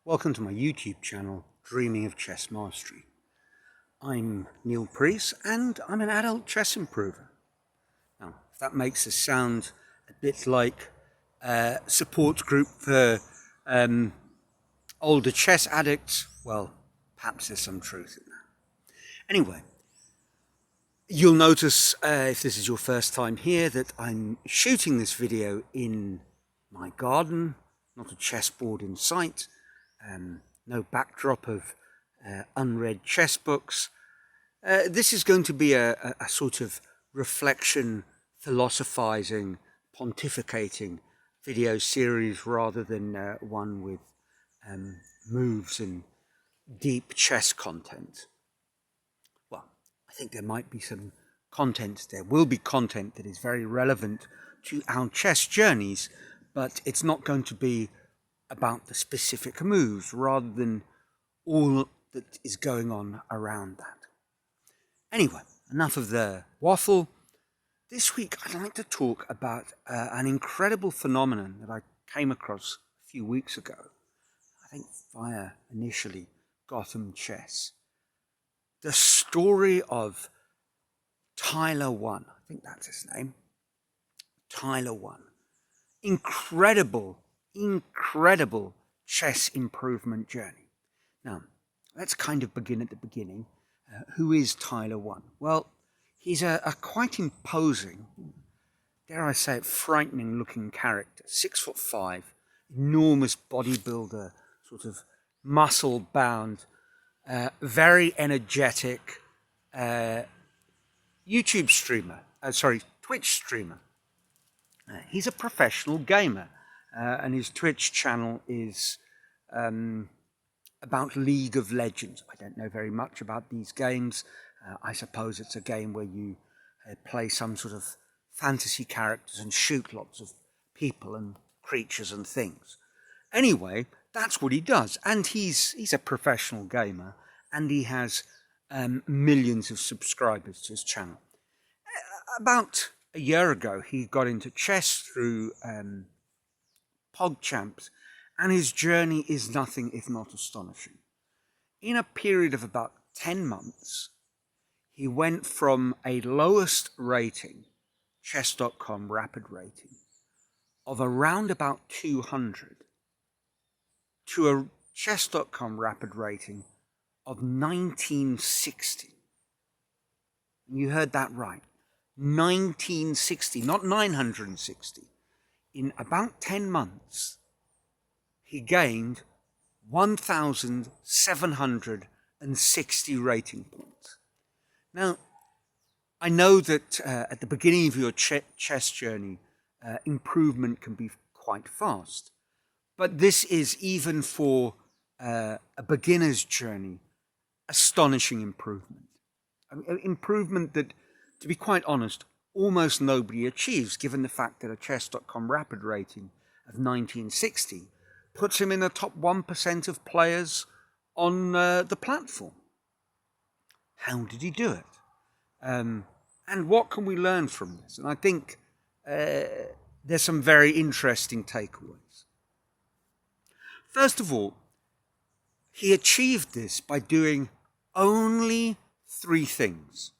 Welcome to my YouTube channel, Dreaming of Chess Mastery. I'm Neil Priest and I'm an adult chess improver. Now, if that makes us sound a bit like a support group for older chess addicts, well, perhaps there's some truth in that. Anyway, you'll notice if this is your first time here that I'm shooting this video in my garden, not a chessboard in sight. No backdrop of unread chess books. This is going to be a sort of reflection, philosophizing, pontificating video series rather than one with moves and deep chess content. Well, I think there might be some content, there will be content that is very relevant to our chess journeys, but it's not going to be about the specific moves rather than all that is going on around that. Anyway, enough of the waffle. This week I'd like to talk about an incredible phenomenon that I came across a few weeks ago, I think via initially Gotham Chess. The story of Tyler1, I think that's his name, Tyler1. Incredible chess improvement journey. Now, let's kind of begin at the beginning. Who is Tyler1? Well, he's a quite imposing, dare I say it, frightening looking character. 6'5", enormous bodybuilder, sort of muscle bound, very energetic YouTube streamer, Twitch streamer. He's a professional gamer. And his Twitch channel is about League of Legends. I don't know very much about these games. I suppose it's a game where you play some sort of fantasy characters and shoot lots of people and creatures and things. Anyway, that's what he does. And he's a professional gamer, and he has millions of subscribers to his channel. About a year ago, he got into chess through PogChamps, and his journey is nothing if not astonishing. In a period of about 10 months, he went from a lowest rating, chess.com rapid rating, of around about 200 to a chess.com rapid rating of 1960. You heard that right. 1960, not 960. In about 10 months, he gained 1,760 rating points. Now, I know that at the beginning of your chess journey, improvement can be quite fast. But this is, even for a beginner's journey, astonishing improvement. Improvement that, to be quite honest, almost nobody achieves, given the fact that a chess.com rapid rating of 1960 puts him in the top 1% of players on the platform. How did he do it? And what can we learn from this? And I think there's some very interesting takeaways. First of all, he achieved this by doing only 3 things.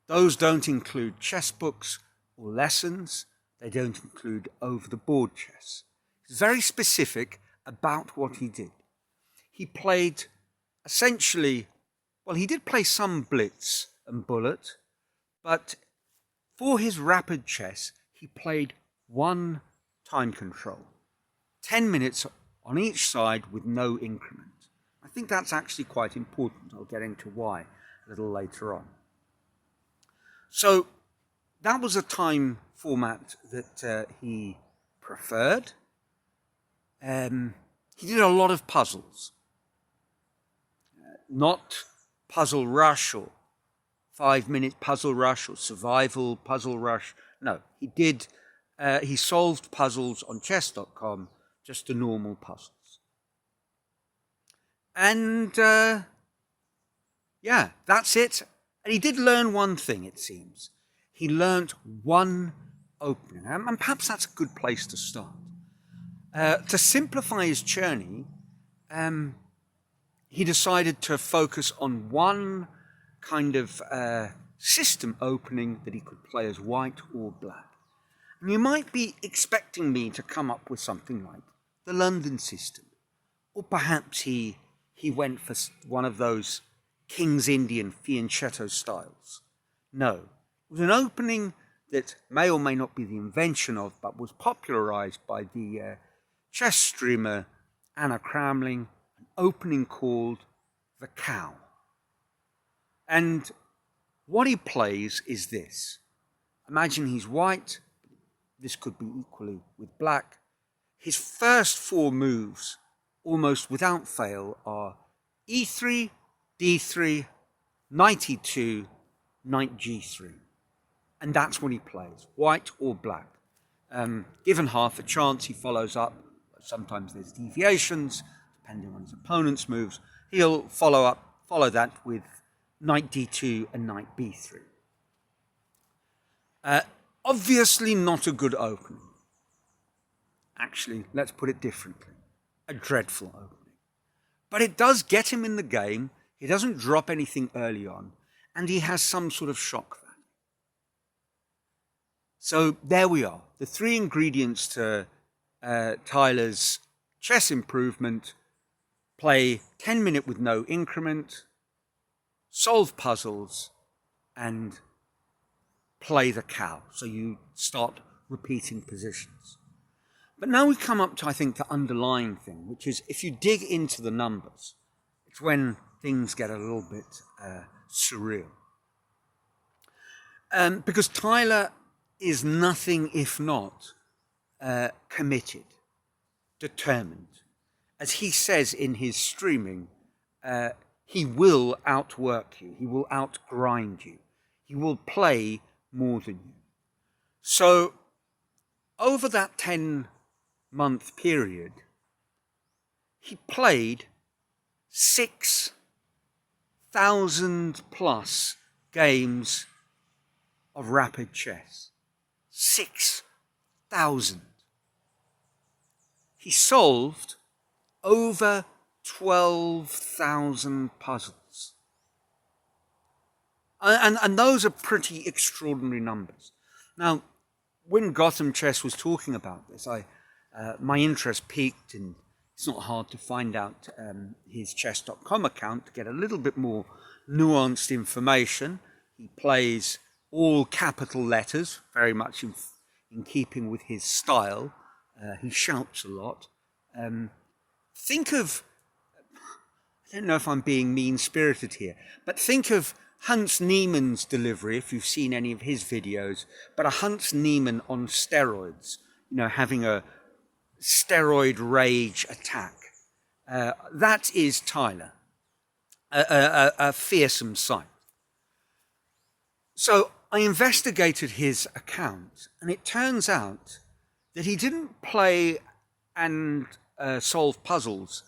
Those don't include chess books or lessons. They don't include over-the-board chess. He's very specific about what he did. He played essentially, well, he did play some blitz and bullet, but for his rapid chess, he played 1 time control. 10 minutes on each side with no increment. I think that's actually quite important. I'll get into why a little later on. So that was a time format that he preferred. He did a lot of puzzles. Not Puzzle Rush or 5-minute Puzzle Rush or Survival Puzzle Rush. No, he solved puzzles on chess.com, just the normal puzzles. And yeah, that's it. And he did learn one thing, it seems. He learnt 1 opening. And perhaps that's a good place to start. To simplify his journey, he decided to focus on one kind of system opening that he could play as white or black. And you might be expecting me to come up with something like the London system, or perhaps he went for one of those King's Indian fianchetto styles. No, it was an opening that may or may not be the invention of, but was popularized by the chess streamer Anna Cramling, an opening called the Cow. And what he plays is this. Imagine he's white. This could be equally with black. His first four moves, almost without fail, are e3, d3, knight e2, knight g3. And that's what he plays, white or black. Given half a chance, he follows up. Sometimes there's deviations, depending on his opponent's moves. He'll follow that with knight d2 and knight b3. Obviously not a good opening. Actually, let's put it differently. A dreadful opening. But it does get him in the game. He doesn't drop anything early on. And he has some sort of shock value. So there we are. The three ingredients to Tyler's chess improvement: play 10-minute with no increment, solve puzzles, and play the cow. So you start repeating positions. But now we come up to, I think, the underlying thing, which is if you dig into the numbers, it's when things get a little bit surreal. Because Tyler is nothing if not committed, determined. As he says in his streaming, he will outwork you, he will outgrind you, he will play more than you. So over that 10-month period, he played 6,000 plus games of rapid chess. 6,000. He solved over 12,000 puzzles. And those are pretty extraordinary numbers. Now, when Gotham Chess was talking about this, my interest peaked, and it's not hard to find out his chess.com account to get a little bit more nuanced information. He plays all capital letters, very much in keeping with his style. He shouts a lot. Think of, I don't know if I'm being mean-spirited here, but think of Hans Niemann's delivery, if you've seen any of his videos, but a Hans Niemann on steroids, having a steroid rage attack. That is Tyler, a fearsome sight. So I investigated his account, and it turns out that he didn't play and solve puzzles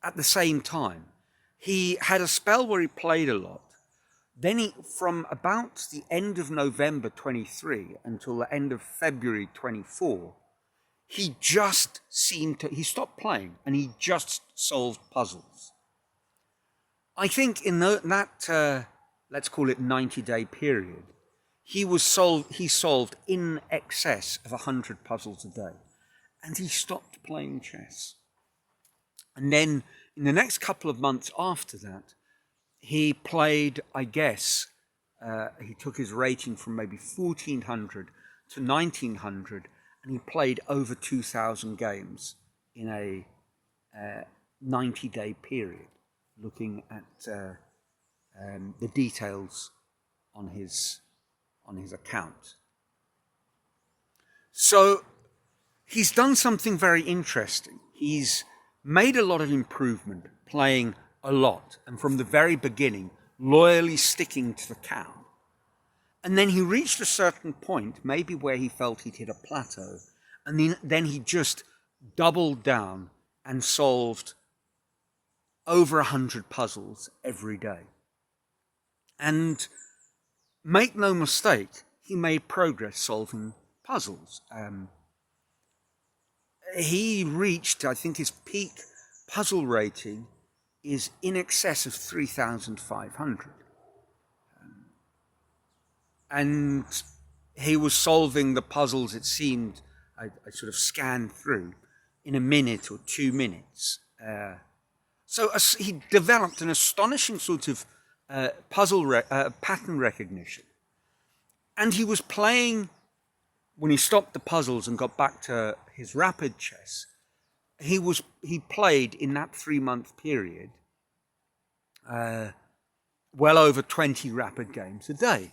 at the same time. He had a spell where he played a lot. Then from about the end of November 23 until the end of February 24, he stopped playing and he just solved puzzles. I think in that let's call it 90-day period, he solved in excess of 100 puzzles a day, and he stopped playing chess. And then in the next couple of months after that, he played, I guess, he took his rating from maybe 1,400 to 1,900, and he played over 2,000 games in a 90-day period, looking at the details on his account. So he's done something very interesting. He's made a lot of improvement, playing a lot, and from the very beginning, loyally sticking to the cow. And then he reached a certain point, maybe where he felt he'd hit a plateau, and then he just doubled down and solved over 100 puzzles every day. And make no mistake, he made progress solving puzzles. He reached, I think his peak puzzle rating is in excess of 3,500. And he was solving the puzzles, it seemed, I sort of scanned through, in a minute or 2 minutes. So he developed an astonishing sort of pattern recognition. And he was playing, when he stopped the puzzles and got back to his rapid chess, he played in that 3-month period well over 20 rapid games a day.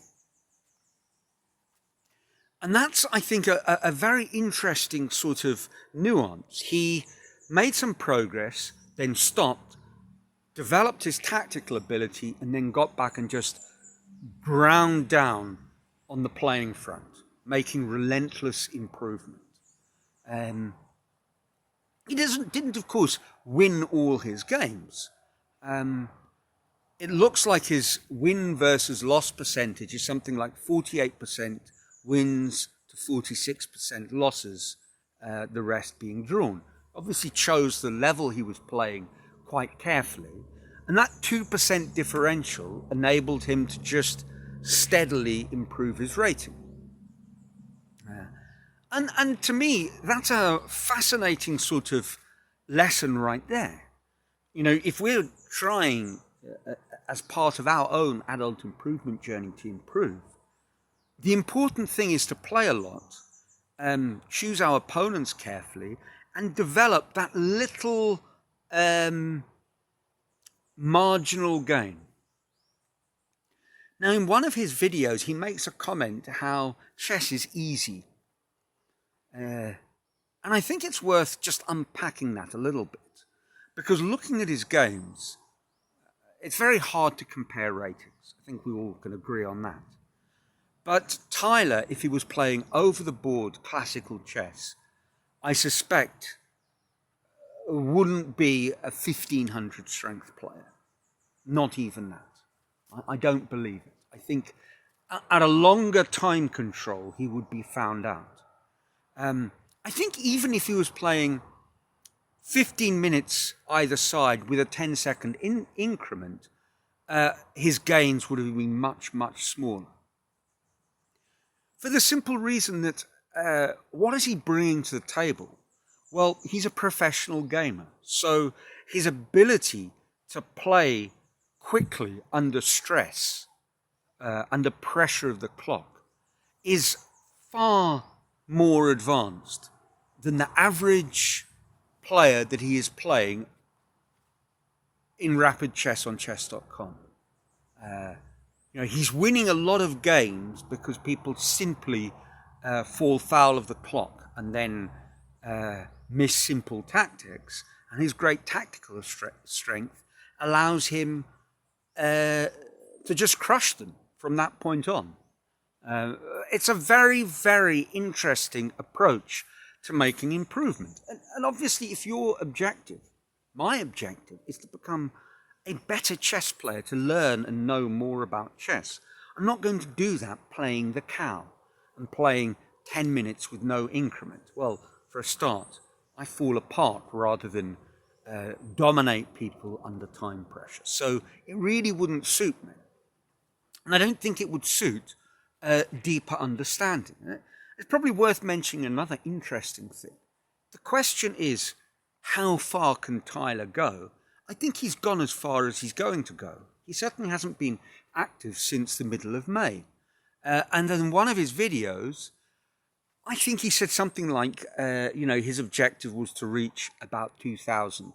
And that's, I think, a very interesting sort of nuance. He made some progress, then stopped, developed his tactical ability, and then got back and just ground down on the playing front, making relentless improvement. He didn't, of course, win all his games. It looks like his win versus loss percentage is something like 48% wins to 46% losses, the rest being drawn. Obviously chose the level he was playing quite carefully, and that 2% differential enabled him to just steadily improve his rating. And to me, that's a fascinating sort of lesson right there. You know, if we're trying as part of our own adult improvement journey to improve, the important thing is to play a lot, choose our opponents carefully, and develop that little marginal gain. Now, in one of his videos, he makes a comment how chess is easy. And I think it's worth just unpacking that a little bit. Because looking at his games, it's very hard to compare ratings. I think we all can agree on that. But Tyler, if he was playing over-the-board classical chess, I suspect wouldn't be a 1,500 strength player. Not even that. I don't believe it. I think at a longer time control, he would be found out. I think even if he was playing 15 minutes either side with a 10-second increment, his gains would have been much, much smaller. For the simple reason that what is he bringing to the table? Well, he's a professional gamer. So his ability to play quickly under stress, under pressure of the clock, is far more advanced than the average player that he is playing in rapid chess on chess.com. He's winning a lot of games because people simply fall foul of the clock and then miss simple tactics. And his great tactical strength allows him to just crush them from that point on. It's a very, very interesting approach to making improvement. And obviously, if your objective, my objective, is to become a better chess player, to learn and know more about chess, I'm not going to do that playing the cow and playing 10 minutes with no increment. Well, for a start, I fall apart rather than dominate people under time pressure. So it really wouldn't suit me. And I don't think it would suit deeper understanding. It's probably worth mentioning another interesting thing. The question is, how far can Tyler go? I think he's gone as far as he's going to go. He certainly hasn't been active since the middle of May. And in one of his videos, I think he said something like, his objective was to reach about 2,000,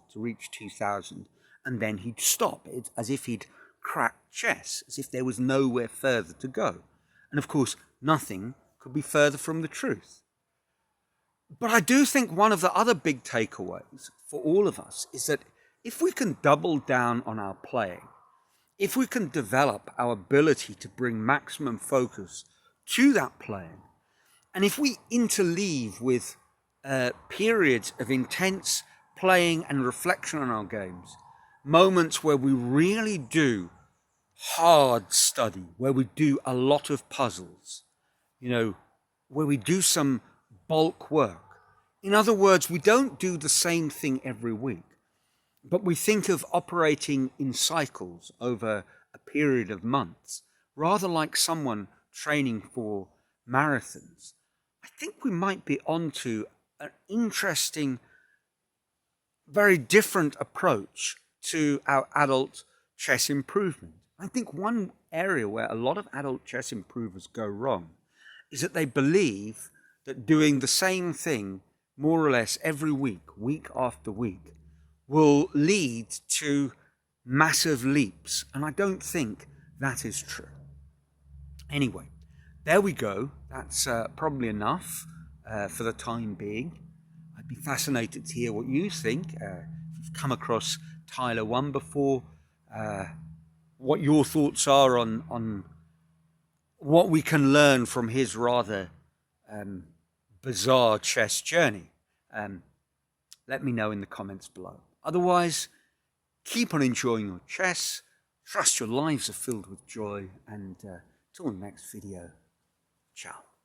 and then he'd stop. It's as if he'd cracked chess, as if there was nowhere further to go. And of course, nothing could be further from the truth. But I do think one of the other big takeaways for all of us is that if we can double down on our playing, if we can develop our ability to bring maximum focus to that playing, and if we interleave with periods of intense playing and reflection on our games, moments where we really do hard study, where we do a lot of puzzles, where we do some bulk work. In other words, we don't do the same thing every week. But we think of operating in cycles over a period of months, rather like someone training for marathons. I think we might be onto an interesting, very different approach to our adult chess improvement. I think one area where a lot of adult chess improvers go wrong is that they believe that doing the same thing more or less every week, week after week, will lead to massive leaps. And I don't think that is true. Anyway, there we go. That's probably enough for the time being. I'd be fascinated to hear what you think. If you've come across Tyler1 before, what your thoughts are on what we can learn from his rather bizarre chess journey. Let me know in the comments below. Otherwise, keep on enjoying your chess. Trust your lives are filled with joy. And till the next video, ciao.